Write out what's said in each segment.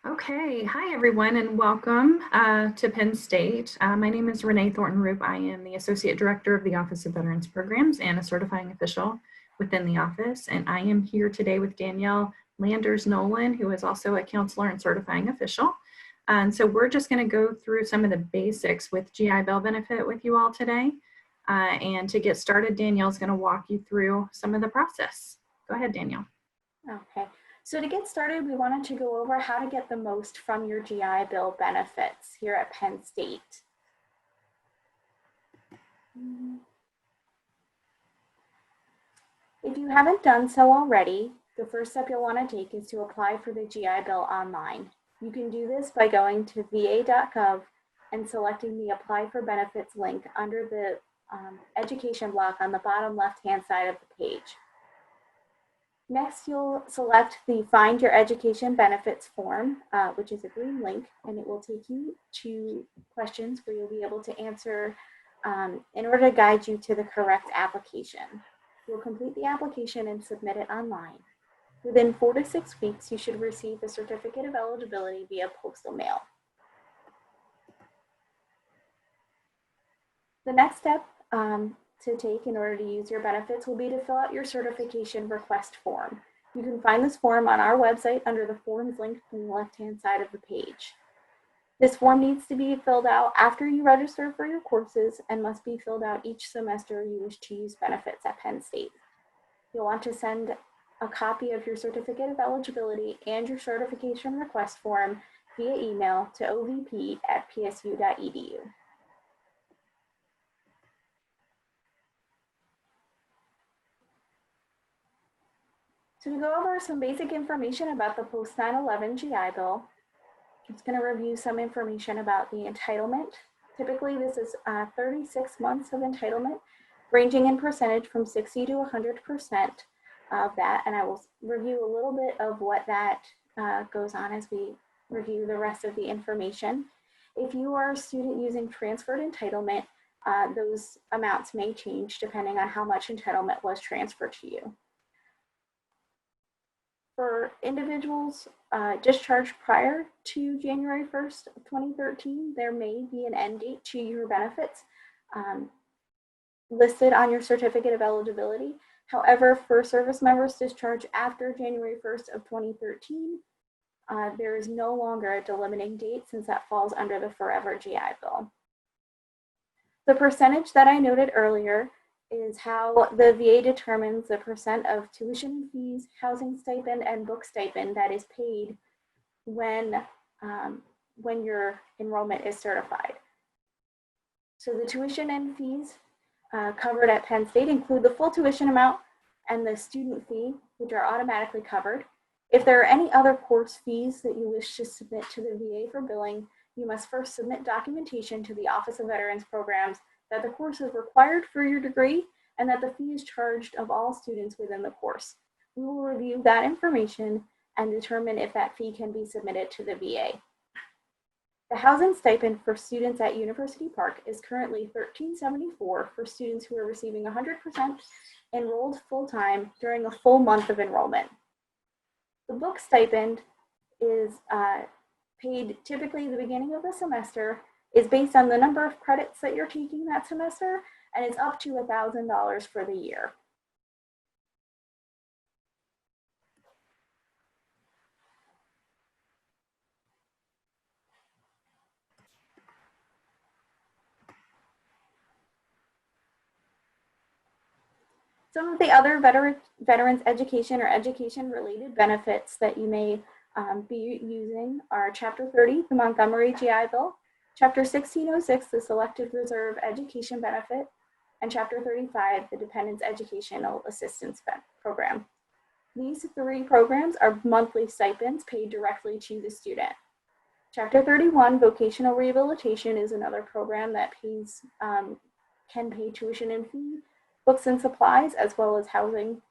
Okay, hi everyone and welcome to Penn State. My name is Renee Thornton-Roop. I am the Associate Director of the Office of Veterans Programs and a certifying official within the office. And I am here today with Danielle Landers-Nolan, who is also a counselor and certifying official. And so we're just going to go through some of the basics with GI Bill benefit with you all today. And to get started, Danielle's going to walk you through some of the process. Go ahead, Danielle. Okay, so to get started, we wanted to go over how to get the most from your GI Bill benefits here at Penn State. If you haven't done so already, the first step you'll want to take is to apply for the GI Bill online. You can do this by going to va.gov and selecting the Apply for Benefits link under the education block on the bottom left-hand side of the page. Next, you'll select the Find Your Education Benefits form, which is a green link, and it will take you to questions where you'll be able to answer in order to guide you to the correct application. You'll complete the application and submit it online. Within 4 to 6 weeks, you should receive a certificate of eligibility via postal mail. The next step to take in order to use your benefits will be to fill out your certification request form. You can find this form on our website under the forms link on the left-hand side of the page. This form needs to be filled out after you register for your courses and must be filled out each semester you wish to use benefits at Penn State. You'll want to send a copy of your certificate of eligibility and your certification request form via email to ovp@psu.edu. So to go over some basic information about the post 9/11 GI Bill, it's going to review some information about the entitlement. Typically, this is 36 months of entitlement, ranging in percentage from 60 to 100% of that. And I will review a little bit of what that goes on as we review the rest of the information. If you are a student using transferred entitlement, those amounts may change depending on how much entitlement was transferred to you. For individuals discharged prior to January 1st of 2013, there may be an end date to your benefits listed on your certificate of eligibility. However, for service members discharged after January 1st of 2013, there is no longer a delimiting date since that falls under the Forever GI Bill. The percentage that I noted earlier is how the VA determines the percent of tuition and fees, housing stipend, and book stipend that is paid when your enrollment is certified. So the tuition and fees covered at Penn State include the full tuition amount and the student fee, which are automatically covered. If there are any other course fees that you wish to submit to the VA for billing, you must first submit documentation to the Office of Veterans Programs that the course is required for your degree and that the fee is charged of all students within the course. We will review that information and determine if that fee can be submitted to the VA. The housing stipend for students at University Park is currently $13.74 for students who are receiving 100% enrolled full-time during a full month of enrollment. The book stipend is paid typically at the beginning of the semester, is based on the number of credits that you're taking that semester, and it's up to $1,000 for the year. Some of the other veterans education or education-related benefits that you may be using are Chapter 30, the Montgomery GI Bill, Chapter 1606, the Selected Reserve Education Benefit, and Chapter 35, the Dependents Educational Assistance Program. These 3 programs are monthly stipends paid directly to the student. Chapter 31, Vocational Rehabilitation, is another program that can pay tuition and fee, books and supplies, as well as housing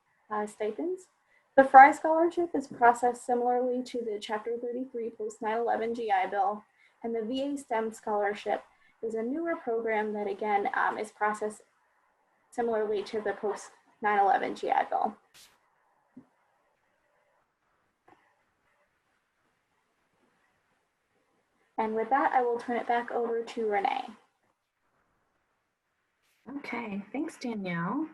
stipends. The Frye Scholarship is processed similarly to the Chapter 33 post 9/11 GI Bill, and the VA STEM Scholarship is a newer program that again is processed similarly to the post 9/11 GI Bill. And with that, I will turn it back over to Renee. Okay, thanks, Danielle.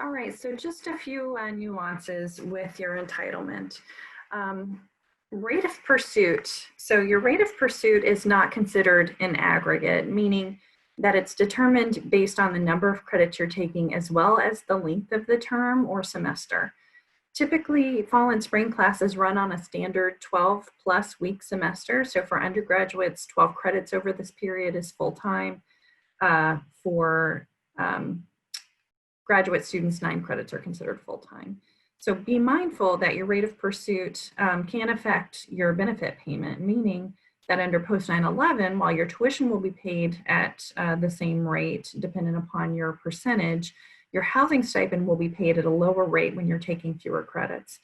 All right, so just a few nuances with your entitlement. Rate of pursuit. So your rate of pursuit is not considered an aggregate, meaning that it's determined based on the number of credits you're taking as well as the length of the term or semester. Typically, fall and spring classes run on a standard 12 plus week semester. So for undergraduates, 12 credits over this period is full-time. For graduate students, 9 credits are considered full-time. So be mindful that your rate of pursuit can affect your benefit payment, meaning that under post 9/11, while your tuition will be paid at the same rate, dependent upon your percentage, your housing stipend will be paid at a lower rate when you're taking fewer credits.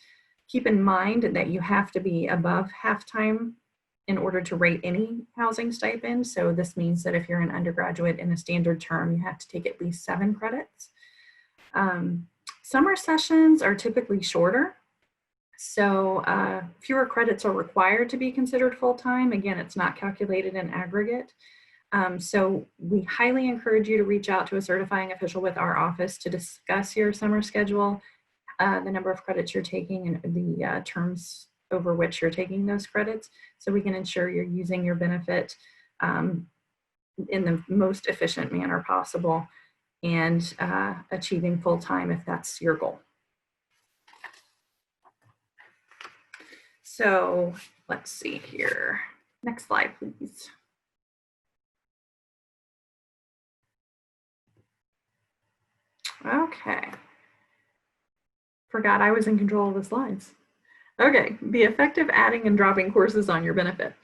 Keep in mind that you have to be above half-time in order to rate any housing stipend. So this means that if you're an undergraduate in a standard term, you have to take at least 7 credits. Summer sessions are typically shorter, so fewer credits are required to be considered full-time. Again, it's not calculated in aggregate. So we highly encourage you to reach out to a certifying official with our office to discuss your summer schedule, the number of credits you're taking, and the terms over which you're taking those credits, so we can ensure you're using your benefit in the most efficient manner possible and achieving full-time if that's your goal. So let's see here. Next slide, please. Okay. Forgot I was in control of the slides. Okay, the effect of adding and dropping courses on your benefit.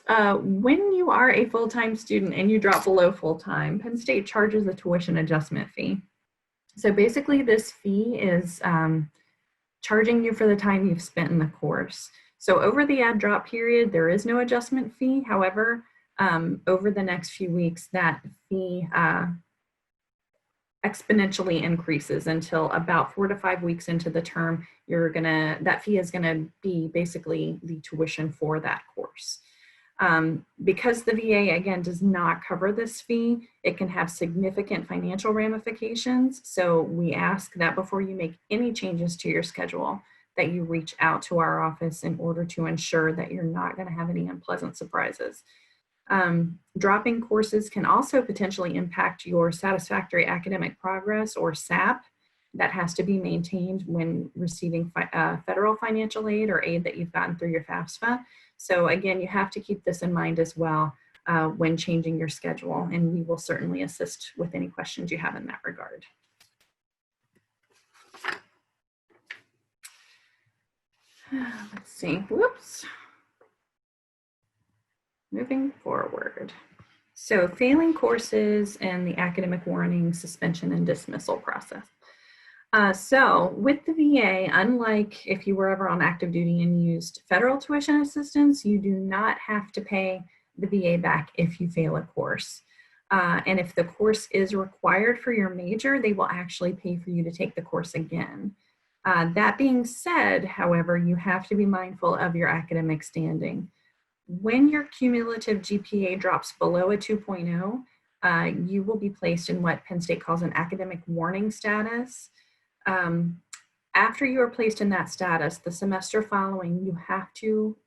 When you are a full-time student and you drop below full-time, Penn State charges a tuition adjustment fee. So basically this fee is charging you for the time you've spent in the course. So over the add drop period, there is no adjustment fee. However, over the next few weeks, that fee exponentially increases until about 4 to 5 weeks into the term. That fee is gonna be basically the tuition for that course. Because the VA, again, does not cover this fee, it can have significant financial ramifications. So we ask that before you make any changes to your schedule, that you reach out to our office in order to ensure that you're not going to have any unpleasant surprises. Dropping courses can also potentially impact your satisfactory academic progress, or SAP, that has to be maintained when receiving federal financial aid or aid that you've gotten through your FAFSA. So again, you have to keep this in mind as well when changing your schedule, and we will certainly assist with any questions you have in that regard. Let's see, whoops. Moving forward. So failing courses and the academic warning, suspension, and dismissal process. So with the VA, unlike if you were ever on active duty and used federal tuition assistance, you do not have to pay the VA back if you fail a course. And if the course is required for your major, they will actually pay for you to take the course again. That being said, however, you have to be mindful of your academic standing. When your cumulative GPA drops below a 2.0, you will be placed in what Penn State calls an academic warning status. After you are placed in that status, the semester following, you have to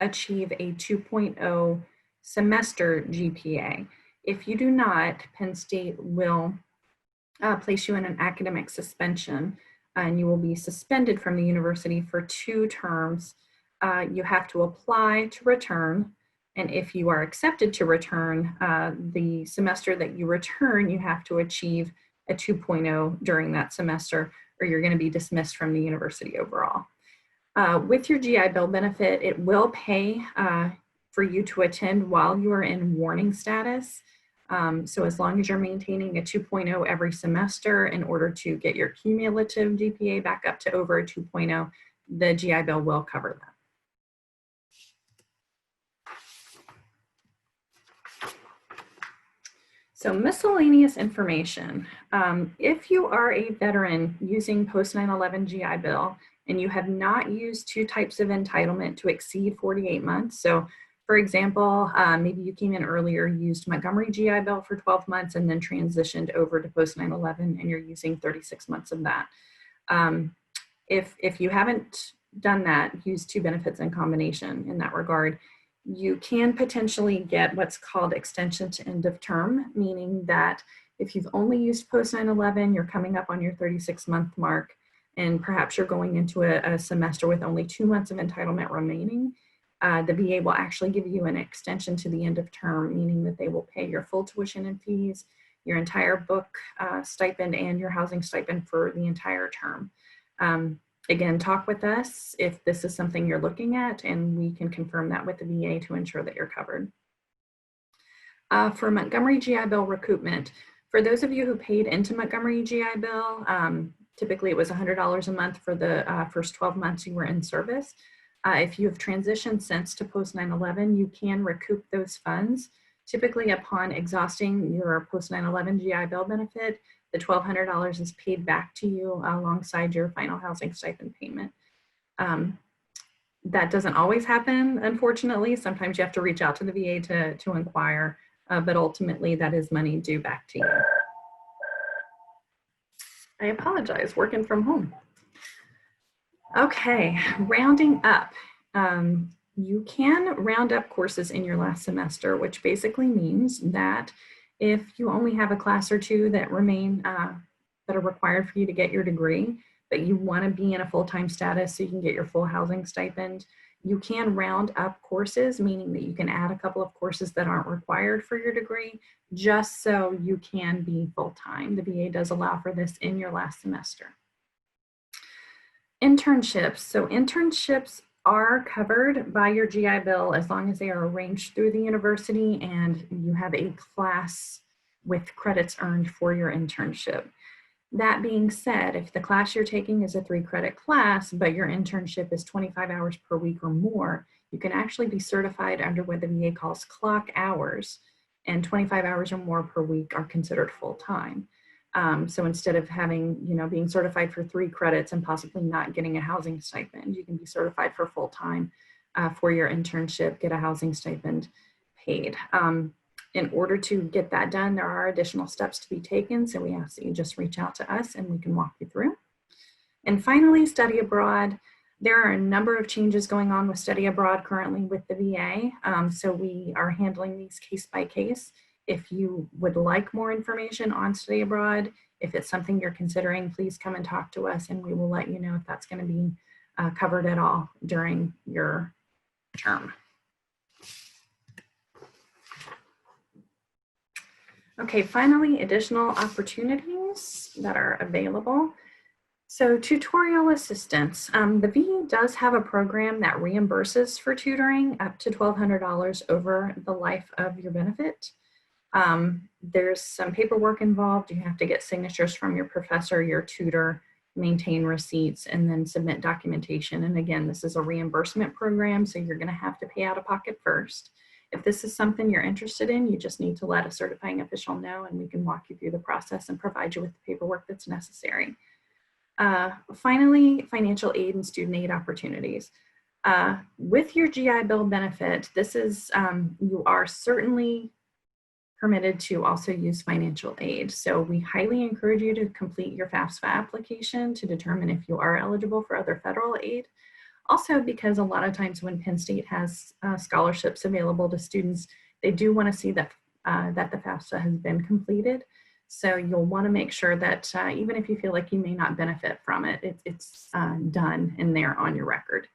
achieve a 2.0 semester GPA. If you do not, Penn State will place you in an academic suspension, and you will be suspended from the university for 2 terms. You have to apply to return, and if you are accepted to return, the semester that you return, you have to achieve a 2.0 during that semester, or you're going to be dismissed from the university overall. With your GI Bill benefit, it will pay for you to attend while you are in warning status. So as long as you're maintaining a 2.0 every semester in order to get your cumulative GPA back up to over a 2.0, the GI Bill will cover that. So miscellaneous information. If you are a veteran using post 9/11 GI Bill and you have not used 2 types of entitlement to exceed 48 months, so For example, maybe you came in earlier, used Montgomery GI Bill for 12 months and then transitioned over to post 9/11 and you're using 36 months of that. If you haven't done that, use two benefits in combination in that regard, you can potentially get what's called extension to end of term, meaning that if you've only used post 9/11, you're coming up on your 36-month mark, and perhaps you're going into a semester with only 2 months of entitlement remaining. The VA will actually give you an extension to the end of term, meaning that they will pay your full tuition and fees, your entire book stipend, and your housing stipend for the entire term. Again, talk with us if this is something you're looking at, and we can confirm that with the VA to ensure that you're covered. For Montgomery GI Bill recoupment, for those of you who paid into Montgomery GI Bill, typically it was $100 a month for the first 12 months you were in service. If you have transitioned since to post 9/11, you can recoup those funds. Typically upon exhausting your post 9/11 GI Bill benefit, the $1,200 is paid back to you alongside your final housing stipend payment. That doesn't always happen, unfortunately. Sometimes you have to reach out to the VA to inquire, but ultimately that is money due back to you. I apologize, working from home. Okay, rounding up. You can round up courses in your last semester, which basically means that if you only have a class or two that remain, that are required for you to get your degree, but you want to be in a full-time status so you can get your full housing stipend, you can round up courses, meaning that you can add a couple of courses that aren't required for your degree, just so you can be full-time. The VA does allow for this in your last semester. Internships. So internships are covered by your GI Bill as long as they are arranged through the university and you have a class with credits earned for your internship. That being said, if the class you're taking is a 3-credit class, but your internship is 25 hours per week or more, you can actually be certified under what the VA calls clock hours, and 25 hours or more per week are considered full-time. So instead of having, being certified for 3 credits and possibly not getting a housing stipend, you can be certified for full-time for your internship, get a housing stipend paid. In order to get that done, there are additional steps to be taken. So we ask that you just reach out to us and we can walk you through. And finally, study abroad. There are a number of changes going on with study abroad currently with the VA. So we are handling these case by case. If you would like more information on study abroad, if it's something you're considering, please come and talk to us and we will let you know if that's going to be covered at all during your term. Okay, finally, additional opportunities that are available. So tutorial assistance. The VA does have a program that reimburses for tutoring up to $1,200 over the life of your benefit. There's some paperwork involved. You have to get signatures from your professor, your tutor, maintain receipts, and then submit documentation. And again, this is a reimbursement program, so you're going to have to pay out of pocket first. If this is something you're interested in, you just need to let a certifying official know and we can walk you through the process and provide you with the paperwork that's necessary. Finally, financial aid and student aid opportunities. With your GI Bill benefit, this is, you are certainly permitted to also use financial aid. So we highly encourage you to complete your FAFSA application to determine if you are eligible for other federal aid. Also, because a lot of times when Penn State has scholarships available to students, they do want to see that, that the FAFSA has been completed. So you'll want to make sure that even if you feel like you may not benefit from it, it's done in there on your record.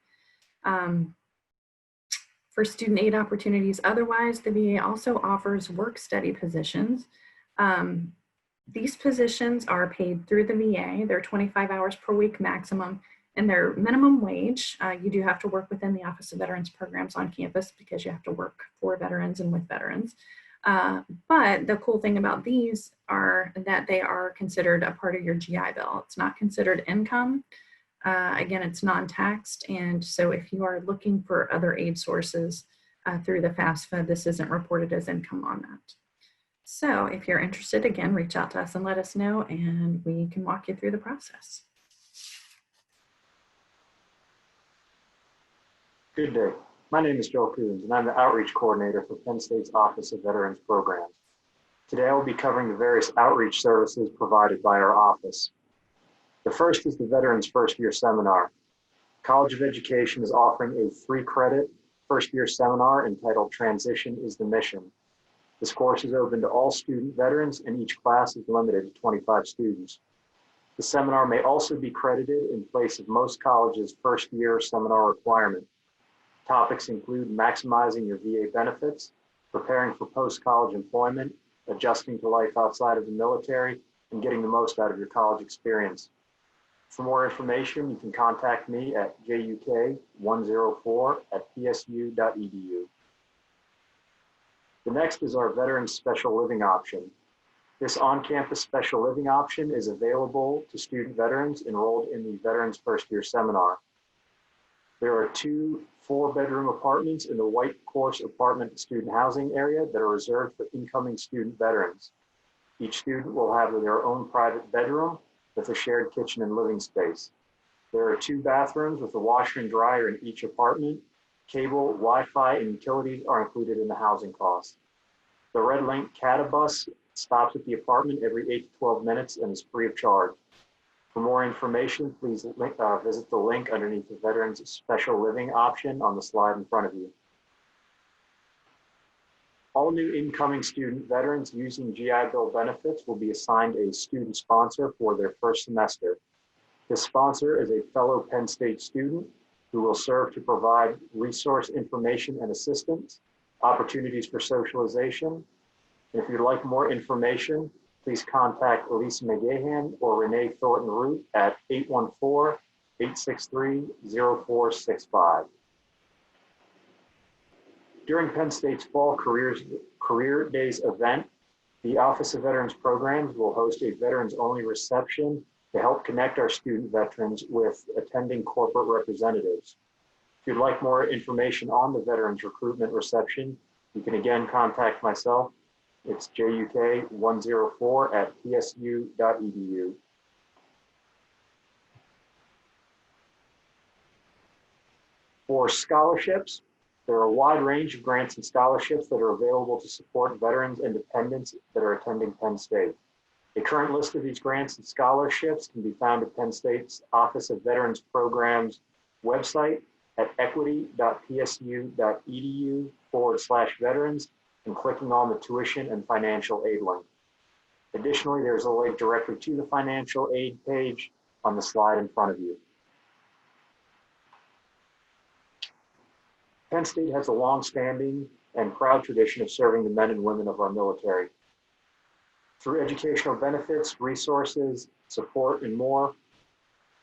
For student aid opportunities, otherwise, the VA also offers work-study positions. These positions are paid through the VA. They're 25 hours per week maximum, and they're minimum wage. You do have to work within the Office of Veterans Programs on campus because you have to work for veterans and with veterans. But the cool thing about these are that they are considered a part of your GI Bill. It's not considered income. Again, it's non-taxed, and so if you are looking for other aid sources through the FAFSA, this isn't reported as income on that. So if you're interested, again, reach out to us and let us know, and we can walk you through the process. Good, Brooke. My name is Joe Coons, and I'm the Outreach Coordinator for Penn State's Office of Veterans Programs. Today, I will be covering the various outreach services provided by our office. The first is the Veterans First Year Seminar. College of Education is offering a 3-credit first-year seminar entitled Transition is the Mission. This course is open to all student veterans, and each class is limited to 25 students. The seminar may also be credited in place of most colleges' first-year seminar requirement. Topics include maximizing your VA benefits, preparing for post-college employment, adjusting to life outside of the military, and getting the most out of your college experience. For more information, you can contact me at juk104@psu.edu. The next is our Veterans Special Living Option. This on-campus special living option is available to student veterans enrolled in the Veterans First Year Seminar. There are 2 4-bedroom apartments in the White Course Apartment student housing area that are reserved for incoming student veterans. Each student will have their own private bedroom with a shared kitchen and living space. There are 2 bathrooms with a washer and dryer in each apartment. Cable, Wi-Fi, and utilities are included in the housing cost. The Red Link Catabus stops at the apartment every 8 to 12 minutes and is free of charge. For more information, please visit the link underneath the Veterans Special Living option on the slide in front of you. All new incoming student veterans using GI Bill benefits will be assigned a student sponsor for their first semester. This sponsor is a fellow Penn State student who will serve to provide resource information and assistance, opportunities for socialization. And if you'd like more information, please contact Elisa McGahan or Renee Thornton-Root at 814-863-0465. During Penn State's Fall Career Days event, the Office of Veterans Programs will host a veterans-only reception to help connect our student veterans with attending corporate representatives. If you'd like more information on the Veterans Recruitment Reception, you can again contact myself. It's juk104@psu.edu. For scholarships, there are a wide range of grants and scholarships that are available to support veterans and dependents that are attending Penn State. A current list of these grants and scholarships can be found at Penn State's Office of Veterans Programs website at equity.psu.edu/veterans and clicking on the tuition and financial aid link. Additionally, there's a link directly to the financial aid page on the slide in front of you. Penn State has a long-standing and proud tradition of serving the men and women of our military. Through educational benefits, resources, support, and more,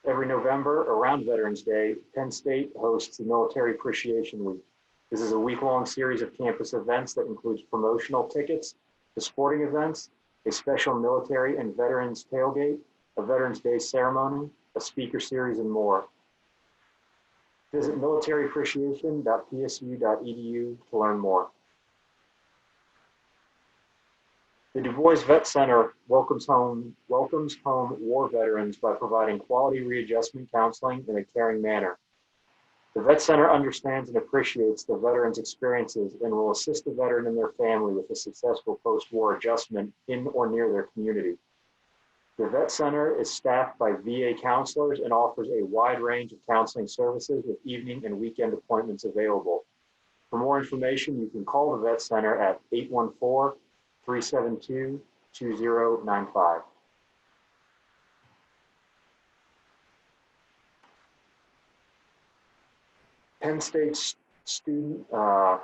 every November around Veterans Day, Penn State hosts the Military Appreciation Week. This is a week-long series of campus events that includes promotional tickets to sporting events, a special military and veterans tailgate, a Veterans Day ceremony, a speaker series, and more. Visit militaryappreciation.psu.edu to learn more. The Du Bois Vet Center welcomes home war veterans by providing quality readjustment counseling in a caring manner. The Vet Center understands and appreciates the veterans' experiences and will assist the veteran and their family with a successful post-war adjustment in or near their community. The Vet Center is staffed by VA counselors and offers a wide range of counseling services with evening and weekend appointments available. For more information, you can call the Vet Center at 814-372-2095. Penn State the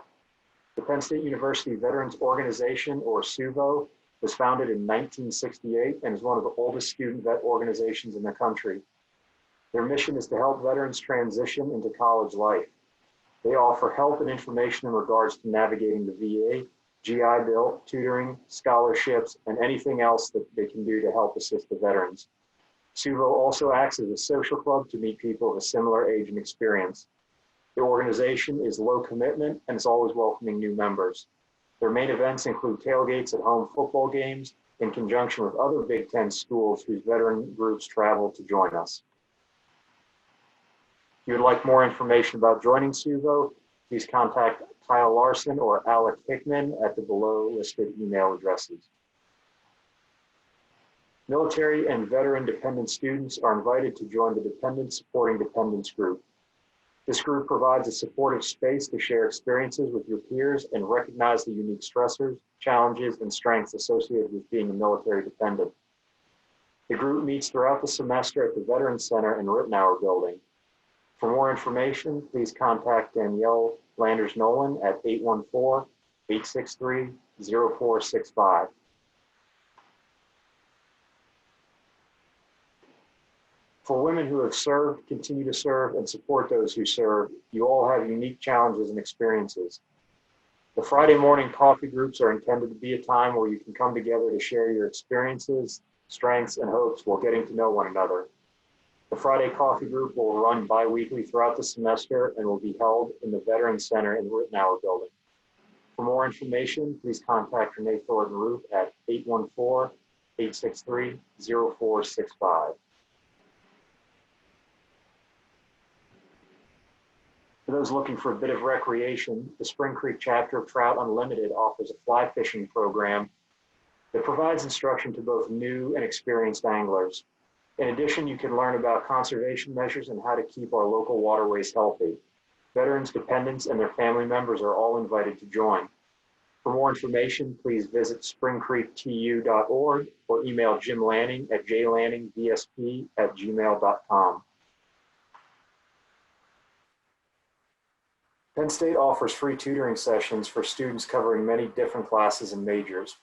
Penn State University Veterans Organization, or SUVO, was founded in 1968 and is one of the oldest student vet organizations in the country. Their mission is to help veterans transition into college life. They offer help and information in regards to navigating the VA, GI Bill, tutoring, scholarships, and anything else that they can do to help assist the veterans. SUVO also acts as a social club to meet people of a similar age and experience. The organization is low commitment and is always welcoming new members. Their main events include tailgates at home football games in conjunction with other Big Ten schools whose veteran groups travel to join us. If you would like more information about joining SUVO, please contact Kyle Larson or Alec Hickman at the below listed email addresses. Military and veteran dependent students are invited to join the Dependent Supporting Dependents Group. This group provides a supportive space to share experiences with your peers and recognize the unique stressors, challenges, and strengths associated with being a military dependent. The group meets throughout the semester at the Veterans Center in Rittenhour Building. For more information, please contact Danielle Landers-Nolan at 814-863-0465. For women who have served, continue to serve, and support those who serve, you all have unique challenges and experiences. The Friday morning coffee groups are intended to be a time where you can come together to share your experiences, strengths, and hopes while getting to know one another. The Friday coffee group will run bi-weekly throughout the semester and will be held in the Veterans Center in the Rittenhour Building. For more information, please contact Renee Thornton-Roop at 814-863-0465. For those looking for a bit of recreation, the Spring Creek chapter of Trout Unlimited offers a fly fishing program that provides instruction to both new and experienced anglers. In addition, you can learn about conservation measures and how to keep our local waterways healthy. Veterans, dependents, and their family members are all invited to join. For more information, please visit springcreektu.org or email Jim Lanning at jlanningvsp@gmail.com. Penn State offers free tutoring sessions for students covering many different classes and majors.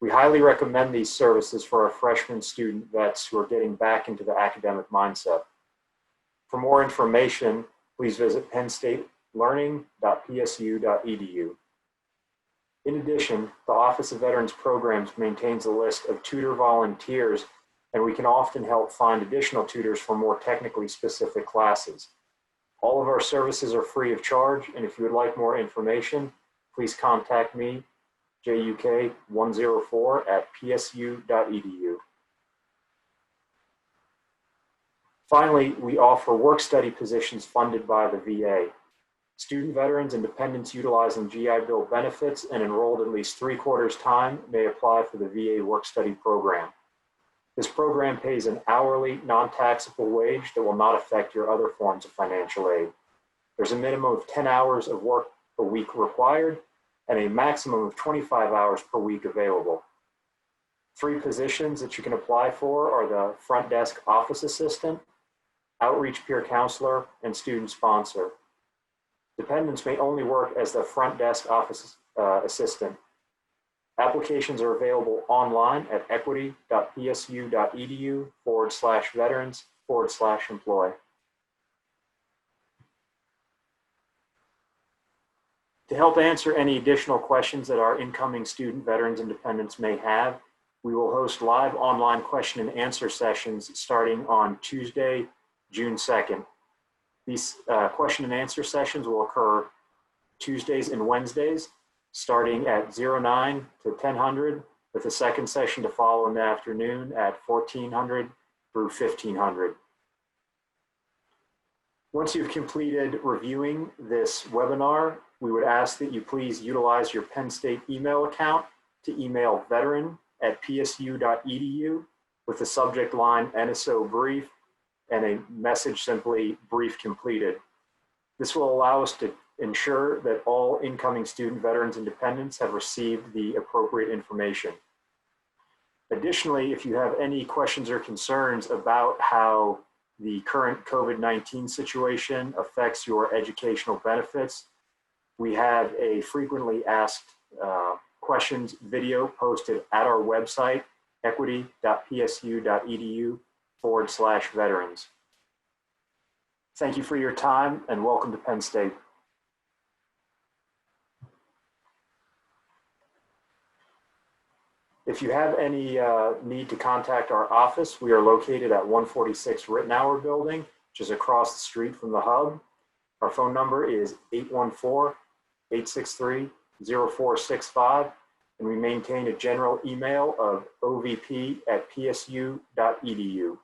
We highly recommend these services for our freshman student vets who are getting back into the academic mindset. For more information, please visit pennstatelearning.psu.edu. In addition, the Office of Veterans Programs maintains a list of tutor volunteers, and we can often help find additional tutors for more technically specific classes. All of our services are free of charge, and if you would like more information, please contact me, JUK104@psu.edu. Finally, we offer work-study positions funded by the VA. Student veterans and dependents utilizing GI Bill benefits and enrolled at least 3/4 time may apply for the VA work-study program. This program pays an hourly, non-taxable wage that will not affect your other forms of financial aid. There's a minimum of 10 hours of work a week required and a maximum of 25 hours per week available. 3 positions that you can apply for are the front desk office assistant, outreach peer counselor, and student sponsor. Dependents may only work as the front desk office assistant. Applications are available online at equity.psu.edu/veterans/employ. To help answer any additional questions that our incoming student veterans and dependents may have, we will host live online question and answer sessions starting on Tuesday, June 2nd. These question and answer sessions will occur Tuesdays and Wednesdays, starting at 09 to 1000, with a second session to follow in the afternoon at 1400 through 1500. Once you've completed reviewing this webinar, we would ask that you please utilize your Penn State email account to email veteran@psu.edu with the subject line NSO brief and a message simply brief completed. This will allow us to ensure that all incoming student veterans and dependents have received the appropriate information. Additionally, if you have any questions or concerns about how the current COVID-19 situation affects your educational benefits, we have a frequently asked questions video posted at our website, equity.psu.edu/veterans. Thank you for your time and welcome to Penn State. If you have any need to contact our office, we are located at 146 Rittenhour Building, which is across the street from the hub. Our phone number is 814-863-0465, and we maintain a general email of ovp@psu.edu.